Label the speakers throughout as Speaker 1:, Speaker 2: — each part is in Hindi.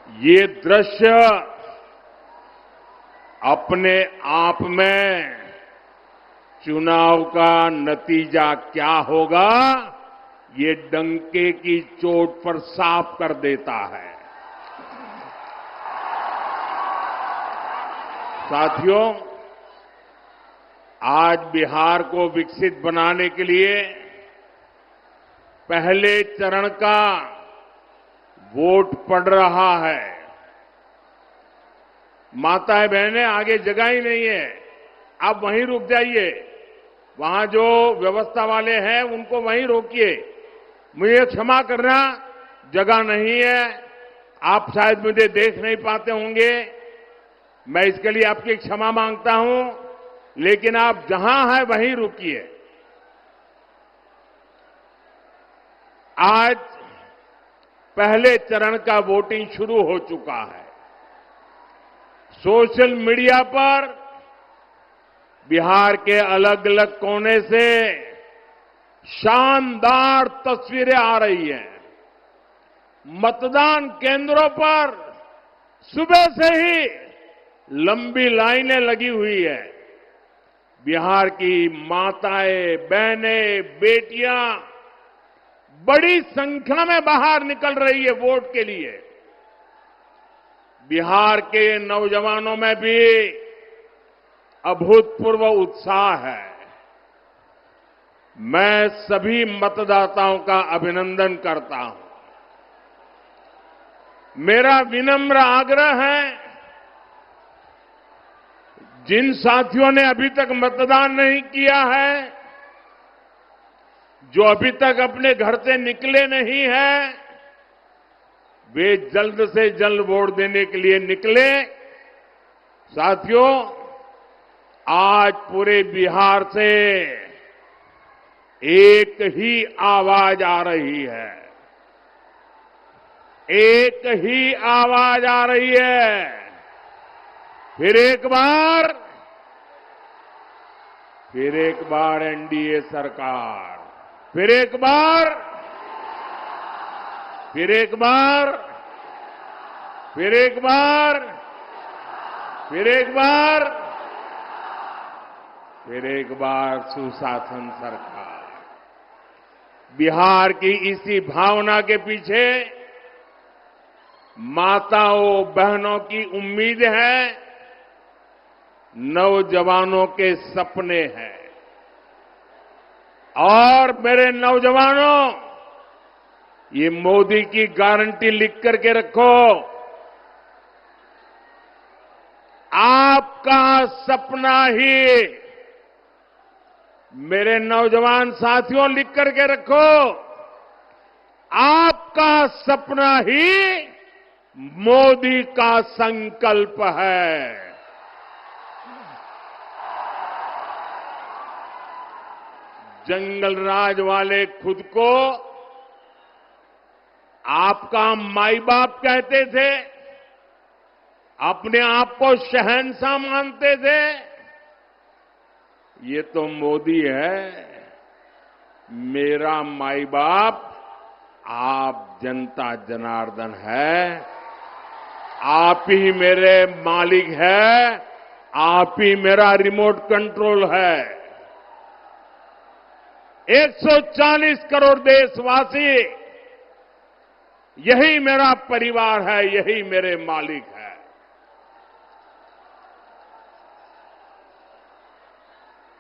Speaker 1: ये दृश्य अपने आप में चुनाव का नतीजा क्या होगा, ये डंके की चोट पर साफ कर देता है। साथियों, आज बिहार को विकसित बनाने के लिए पहले चरण का वोट पड़ रहा है। माताएं बहनें, आगे जगह ही नहीं है, आप वहीं रुक जाइए। वहां जो व्यवस्था वाले हैं उनको वहीं रोकिए। मुझे क्षमा करना, जगह नहीं है, आप शायद मुझे देख नहीं पाते होंगे, मैं इसके लिए आपकी क्षमा मांगता हूं, लेकिन आप जहां हैं वहीं रुकिए। आज पहले चरण का वोटिंग शुरू हो चुका है। सोशल मीडिया पर बिहार के अलग अलग कोने से शानदार तस्वीरें आ रही हैं। मतदान केंद्रों पर सुबह से ही लंबी लाइनें लगी हुई है। बिहार की माताएं, बहनें, बेटियां बड़ी संख्या में बाहर निकल रही है वोट के लिए। बिहार के नौजवानों में भी अभूतपूर्व उत्साह है। मैं सभी मतदाताओं का अभिनंदन करता हूं। मेरा विनम्र आग्रह है, जिन साथियों ने अभी तक मतदान नहीं किया है, जो अभी तक अपने घर से निकले नहीं हैं, वे जल्द से जल्द वोट देने के लिए निकले। साथियों, आज पूरे बिहार से एक ही आवाज आ रही है, एक ही आवाज आ रही है। फिर एक बार एनडीए सरकार, फिर एक बार सुशासन सरकार। बिहार की इसी भावना के पीछे माताओं बहनों की उम्मीद है, नौजवानों के सपने हैं। और मेरे नौजवानों, ये मोदी की गारंटी लिख करके रखो। आपका सपना ही, मेरे नौजवान साथियों, लिख करके रखो, आपका सपना ही मोदी का संकल्प है। जंगल राज वाले खुद को आपका माई बाप कहते थे, अपने आप को शहंशाह मानते थे। ये तो मोदी है, मेरा माई बाप आप जनता जनार्दन है, आप ही मेरे मालिक है, आप ही मेरा रिमोट कंट्रोल है। 140 करोड़ देशवासी, यही मेरा परिवार है, यही मेरे मालिक है।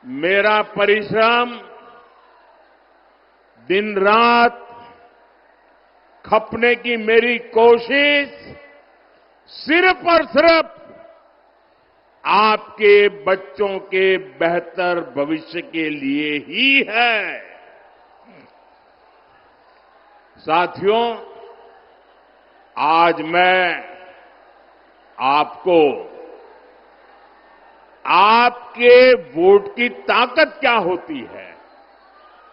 Speaker 1: मेरा परिश्रम, दिन रात खपने की मेरी कोशिश सिर्फ और सिर्फ आपके बच्चों के बेहतर भविष्य के लिए ही है। साथियों, आज मैं आपको आपके वोट की ताकत क्या होती है,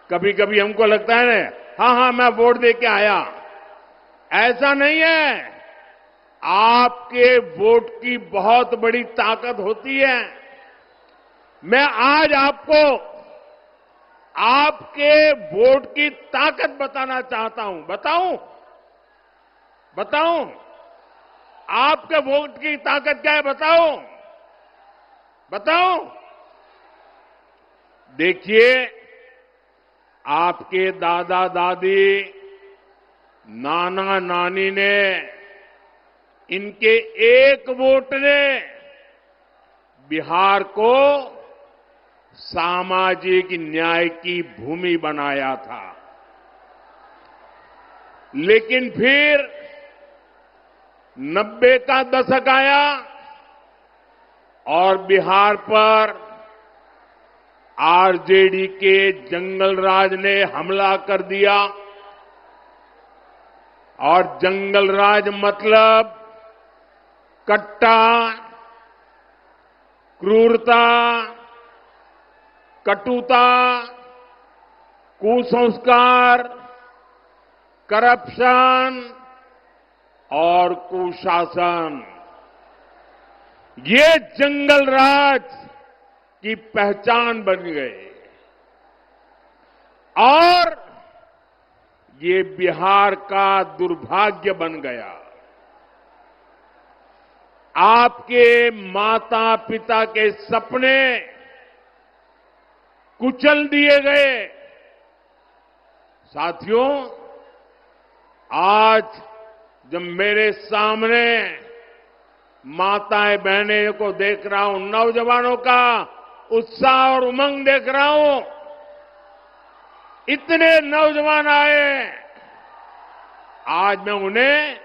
Speaker 1: कभी कभी हमको लगता है ना, हाँ मैं वोट दे के आया, ऐसा नहीं है। आपके वोट की बहुत बड़ी ताकत होती है। मैं आज आपको आपके वोट की ताकत बताना चाहता हूं। बताऊं? आपके वोट की ताकत क्या है बताओ, बताओ। देखिए, आपके दादा दादी, नाना नानी ने, इनके एक वोट ने बिहार को सामाजिक न्याय की भूमि बनाया था। लेकिन फिर 90 का दशक आया और बिहार पर आरजेडी के जंगल राज ने हमला कर दिया। और जंगल राज मतलब कट्टा, क्रूरता, कटुता, कुसंस्कार, करप्शन और कुशासन, ये जंगल राज की पहचान बन गए। और ये बिहार का दुर्भाग्य बन गया। आपके माता पिता के सपने कुचल दिए गए। साथियों, आज जब मेरे सामने माताएं बहनें को देख रहा हूं, नौजवानों का उत्साह और उमंग देख रहा हूं, इतने नौजवान आए, आज मैं उन्हें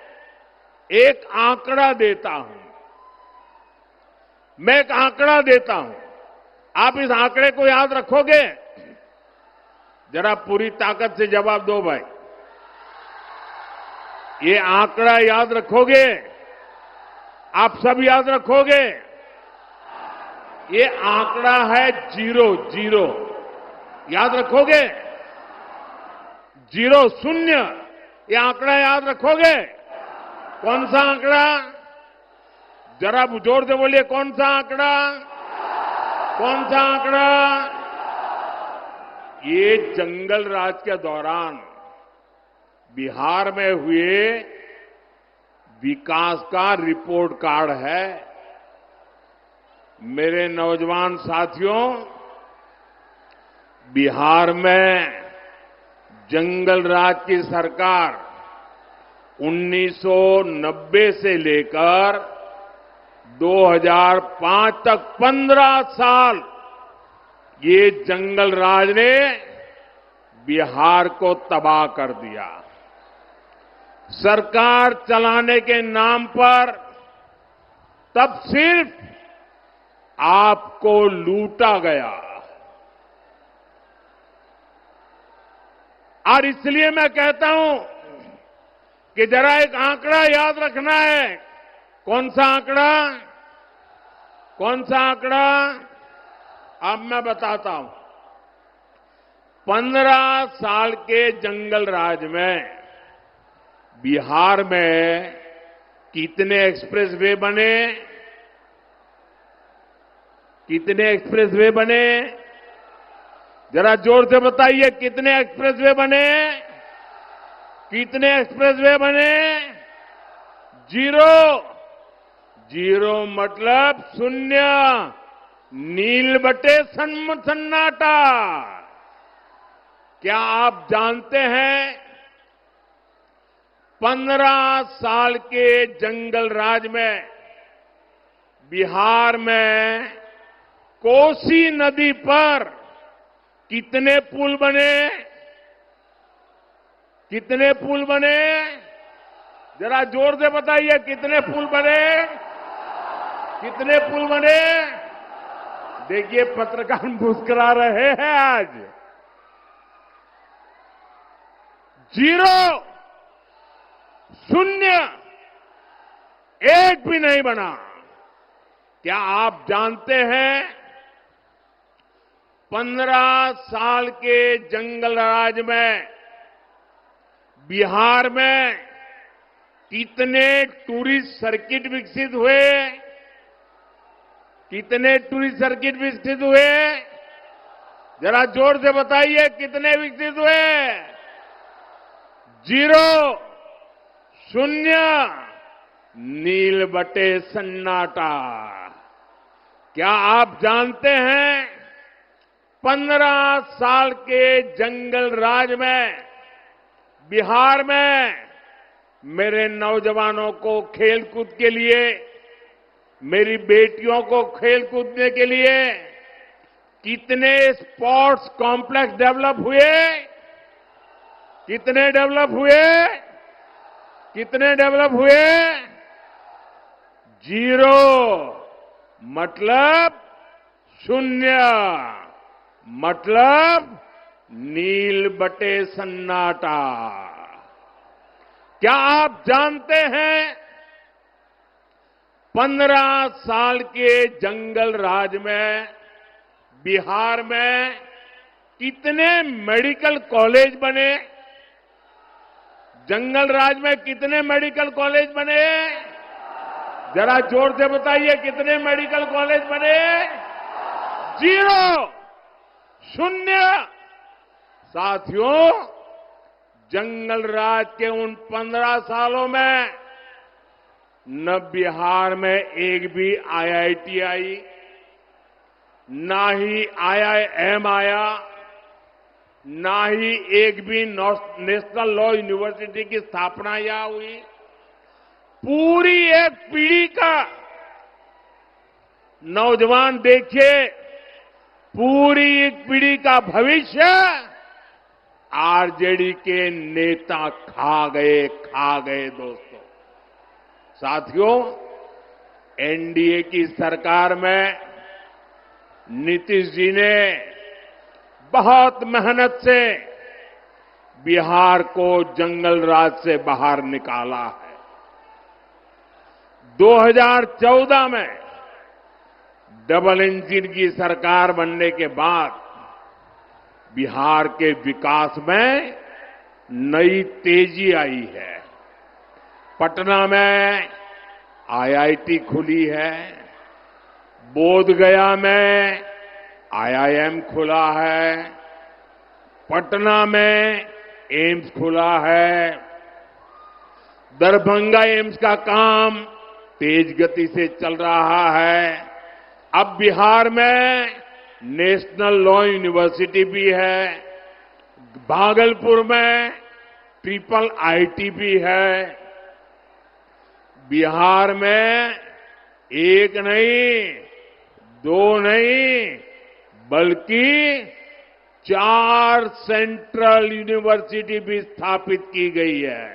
Speaker 1: एक आंकड़ा देता हूं। मैं एक आंकड़ा देता हूं, आप इस आंकड़े को याद रखोगे? जरा पूरी ताकत से जवाब दो भाई। ये आंकड़ा याद रखोगे? आप सब याद रखोगे? ये आंकड़ा है 0 याद रखोगे? 0 शून्य, ये आंकड़ा याद रखोगे? कौन सा आंकड़ा? जरा जोर से बोलिए, कौन सा आंकड़ा? कौन सा आंकड़ा? ये जंगल राज के दौरान बिहार में हुए विकास का रिपोर्ट कार्ड है। मेरे नौजवान साथियों, बिहार में जंगल राज की सरकार 1990 से लेकर 2005 तक 15 साल ये जंगल राज ने बिहार को तबाह कर दिया। सरकार चलाने के नाम पर तब सिर्फ आपको लूटा गया। और इसलिए मैं कहता हूं कि जरा एक आंकड़ा याद रखना है। कौन सा आंकड़ा? कौन सा आंकड़ा? अब मैं बताता हूं। 15 साल के जंगल राज में बिहार में कितने एक्सप्रेसवे बने? कितने एक्सप्रेसवे बने? जरा जोर से बताइए, कितने एक्सप्रेसवे बने? कितने एक्सप्रेसवे बने? 0 मतलब शून्य, नील बटे सन्नाटा। क्या आप जानते हैं 15 साल के जंगल राज में बिहार में कोसी नदी पर कितने पुल बने? कितने पुल बने? जरा जोर से बताइए, कितने पुल बने? कितने पुल बने? देखिए, पत्रकार मुस्कुरा रहे हैं आज। 0 शून्य, एक भी नहीं बना। क्या आप जानते हैं 15 साल के जंगल राज में बिहार में कितने टूरिस्ट सर्किट विकसित हुए? कितने टूरिस्ट सर्किट विकसित हुए? जरा जोर से बताइए, कितने विकसित हुए? 0 शून्य, नील बटे सन्नाटा। क्या आप जानते हैं 15 साल के जंगल राज में बिहार में मेरे नौजवानों को खेलकूद के लिए, मेरी बेटियों को खेल कूदने के लिए कितने स्पोर्ट्स कॉम्प्लेक्स डेवलप हुए? कितने डेवलप हुए? कितने डेवलप हुए? 0, मतलब शून्य, मतलब नील बटे सन्नाटा। क्या आप जानते हैं 15 साल के जंगल राज में बिहार में कितने मेडिकल कॉलेज बने? जंगल राज में कितने मेडिकल कॉलेज बने? जरा जोर से बताइए, कितने मेडिकल कॉलेज बने? 0, शून्य। साथियों, जंगल राज के उन 15 सालों में न बिहार में एक भी आईआईटी आई, ना ही आईआईएम आया, ना ही एक भी नेशनल लॉ यूनिवर्सिटी की स्थापना यहां हुई। पूरी एक पीढ़ी का नौजवान देखिए, पूरी एक पीढ़ी का भविष्य आरजेडी के नेता खा गए दोस्तों। साथियों, एनडीए की सरकार में नीतीश जी ने बहुत मेहनत से बिहार को जंगल राज से बाहर निकाला है। 2014 में डबल इंजन की सरकार बनने के बाद बिहार के विकास में नई तेजी आई है। पटना में आईआईटी खुली है, बोधगया में आईआईएम खुला है, पटना में एम्स खुला है, दरभंगा एम्स का काम तेज गति से चल रहा है। अब बिहार में नेशनल लॉ यूनिवर्सिटी भी है, भागलपुर में ट्रिपल आईटी भी है। बिहार में एक नहीं, 2 नहीं, बल्कि 4 सेंट्रल यूनिवर्सिटी भी स्थापित की गई है।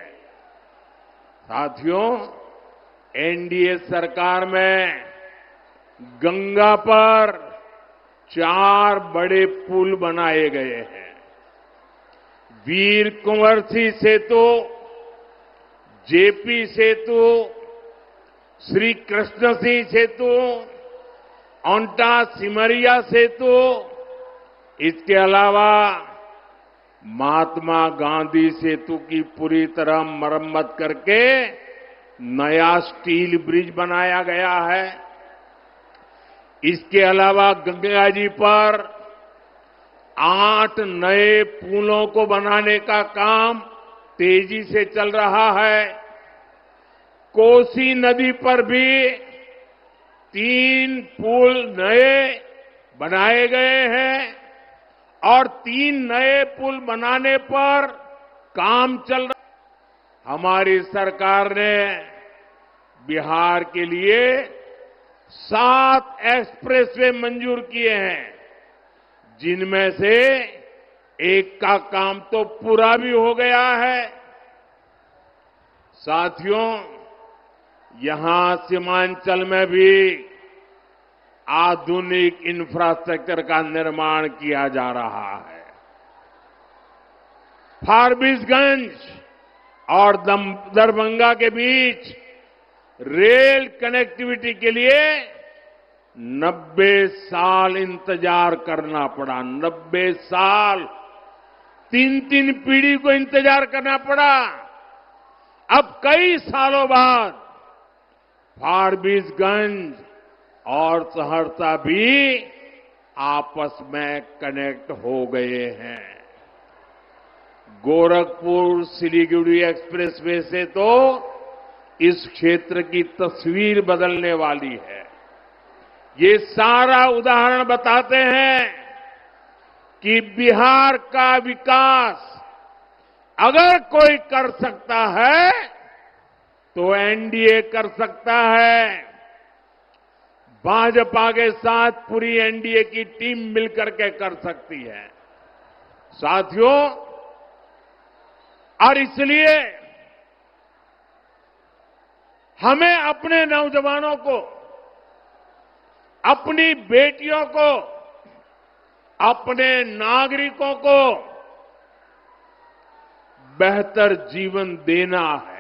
Speaker 1: साथियों, एनडीए सरकार में गंगा पर 4 बड़े पुल बनाए गए हैं। वीर कुंवर सिंह सेतु, जेपी सेतु, श्री कृष्ण सिंह सेतु, ओंटा सिमरिया सेतु, इसके अलावा महात्मा गांधी सेतु की पूरी तरह मरम्मत करके नया स्टील ब्रिज बनाया गया है। इसके अलावा गंगा जी पर 8 नए पुलों को बनाने का काम तेजी से चल रहा है। कोसी नदी पर भी 3 पुल नए बनाए गए हैं और 3 नए पुल बनाने पर काम चल रहा है। हमारी सरकार ने बिहार के लिए 7 एक्सप्रेसवे मंजूर किए हैं, जिनमें से एक का काम तो पूरा भी हो गया है। साथियों, यहां सीमांचल में भी आधुनिक इंफ्रास्ट्रक्चर का निर्माण किया जा रहा है। फारबिसगंज और दरभंगा के बीच रेल कनेक्टिविटी के लिए 90 साल इंतजार करना पड़ा। 90 साल, 3 पीढ़ी को इंतजार करना पड़ा। अब कई सालों बाद फारबिसगंज और सहरसा भी आपस में कनेक्ट हो गए हैं। गोरखपुर सिलीगुड़ी एक्सप्रेसवे से तो इस क्षेत्र की तस्वीर बदलने वाली है। ये सारा उदाहरण बताते हैं कि बिहार का विकास अगर कोई कर सकता है तो एनडीए कर सकता है। भाजपा के साथ पूरी एनडीए की टीम मिलकर के कर सकती है साथियों। और इसलिए हमें अपने नौजवानों को, अपनी बेटियों को, अपने नागरिकों को बेहतर जीवन देना है।